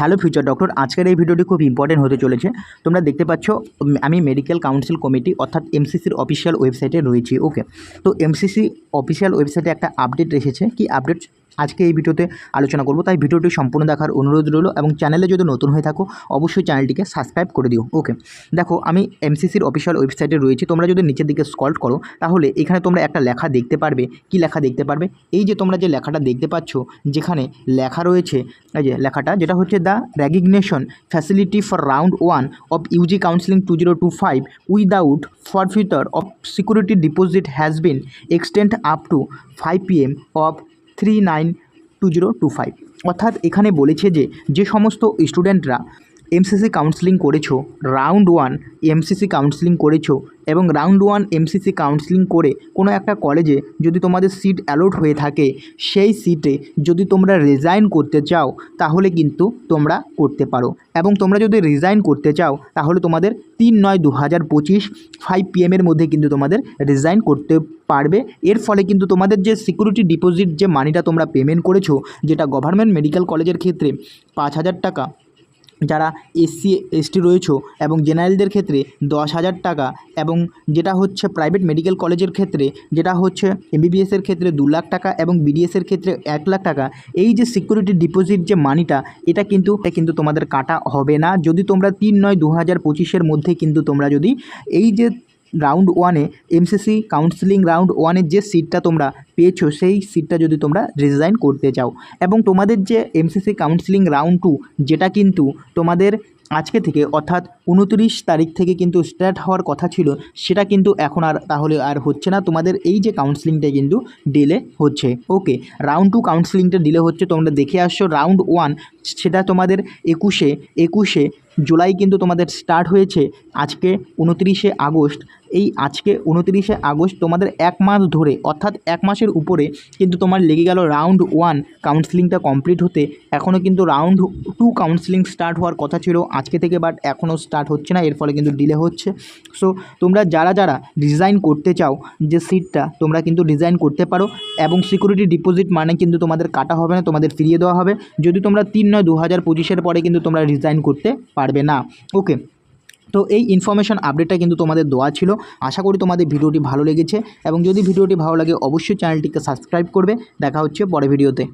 Hello future doctor, আজকের এই ভিডিওটি খুব ইম্পর্টেন্ট হতে চলেছে। তোমরা দেখতে পাচ্ছ আমি মেডিকেল কাউন্সিল কমিটি অর্থাৎ এমসিসির অফিসিয়াল ওয়েবসাইটে রয়েছি। ওকে, তো এমসিসি অফিসিয়াল ওয়েবসাইটে একটা আপডেট এসেছে। কি আপডেট আজকে এই ভিডিওতে আলোচনা করব, তাই ভিডিওটি সম্পূর্ণ দেখার অনুরোধ রইল এবং চ্যানেলে যদি নতুন হয়ে থাকো অবশ্যই চ্যানেলটিকে সাবস্ক্রাইব করে দিও। ওকে, দেখো আমি এমসিসির অফিসিয়াল ওয়েবসাইটে রয়েছি। তোমরা যদি নিচের দিকে স্ক্রল করো তাহলে এখানে তোমরা একটা লেখা দেখতে পারবে। কি লেখা দেখতে পারবে? এই যে তোমরা যে লেখাটা দেখতে পাচ্ছ, যেখানে লেখা রয়েছে এই যে লেখাটা, যেটা হচ্ছে the recognition facility for round 1 of UG counselling 2025 without forfeiture of security deposit has been extend up to 5 PM of 3/9/2025। অর্থাৎ এখানে বলেছে যে সমস্ত স্টুডেন্টরা এমসিসি কাউন্সিলিং করেছো, রাউন্ড 1 এমসিসি কাউন্সিলিং করেছো এবং রাউন্ড 1 এমসিসি কাউন্সিলিং করে কোনো একটা কলেজে যদি তোমাদের সিট অ্যালট হয়ে থাকে, সেই সিটে যদি তোমরা রিজাইন করতে চাও তাহলে কিন্তু তোমরা করতে পারো। এবং তোমরা যদি রিজাইন করতে চাও তাহলে তোমাদের 3/9/2025 5 PM এর মধ্যে কিন্তু তোমাদের রিজাইন করতে পারবে। এর ফলে কিন্তু তোমাদের যে সিকিউরিটি ডিপোজিট যে মানিটা তোমরা পেমেন্ট করেছো, যেটা গভর্নমেন্ট মেডিকেল কলেজের ক্ষেত্রে 5,000 টাকা, যারা এসসি এসটি রয়েছে এবং জেনারেলদের ক্ষেত্রে 10,000 টাকা, এবং যেটা হচ্ছে প্রাইভেট মেডিকেল কলেজের ক্ষেত্রে যেটা হচ্ছে এমবিবিএসের ক্ষেত্রে 2 লাখ টাকা এবং বিডিএসের ক্ষেত্রে 1 লাখ টাকা। এই যে সিকিউরিটি ডিপোজিট যে মানিটা, এটা কিন্তু তোমাদের কাটা হবে না যদি তোমরা 3/9/2025 মধ্যে কিন্তু তোমরা যদি এই যে রাউন্ড 1-এ এমসিসি কাউন্সিলিং রাউন্ড 1-এর যে সিটটা তোমরা পেয়েছো, সেই সিটটা যদি তোমরা রিজাইন করতে চাও। এবং তোমাদের যে এমসিসি কাউন্সিলিং রাউন্ড 2, যেটা কিন্তু তোমাদের আজকে থেকে অর্থাৎ 29 তারিখ থেকে কিন্তু স্টার্ট হওয়ার কথা ছিল, সেটা কিন্তু এখন তাহলে আর হচ্ছে না। তোমাদের এই যে কাউন্সিলিংটা কিন্তু ডিলে হচ্ছে। ওকে, রাউন্ড 2 কাউন্সিলিংটা ডিলে হচ্ছে। তোমরা দেখে আসছো রাউন্ড 1 সেটা তোমাদের 21শে জুলাই কিন্তু তোমাদের স্টার্ট হয়েছে। আজকে 29শে আগস্ট। এই আজকে 29শে আগস্ট তোমাদের 1 মাস ধরে অর্থাৎ 1 মাসের উপরে কিন্তু তোমার লেগে গেল রাউন্ড 1 কাউন্সিলিংটা কমপ্লিট হতে। এখনও কিন্তু রাউন্ড 2 কাউন্সিলিং স্টার্ট হওয়ার কথা ছিল আজকে থেকে, বাট এখনও স্টার্ট হচ্ছে না, এর ফলে কিন্তু ডিলে হচ্ছে। সো তোমরা যারা রিজাইন করতে চাও যে সিটটা, তোমরা কিন্তু রিজাইন করতে পারো এবং সিকিউরিটি ডিপোজিট মানে কিন্তু তোমাদের কাটা হবে না, তোমাদের ফিরিয়ে দেওয়া হবে। যদি তোমরা 3/9/2025 পরে কিন্তু তোমরা রিজাইন করতে পারবে না। ওকে, তো এই ইনফরমেশন আপডেটটা কিন্তু তোমাদের দেওয়া ছিল। আশা করি তোমাদের ভিডিওটি ভালো লেগেছে এবং যদি ভিডিওটি ভালো লাগে অবশ্যই চ্যানেলটিকে সাবস্ক্রাইব করবে। দেখা হচ্ছে পরের ভিডিওতে।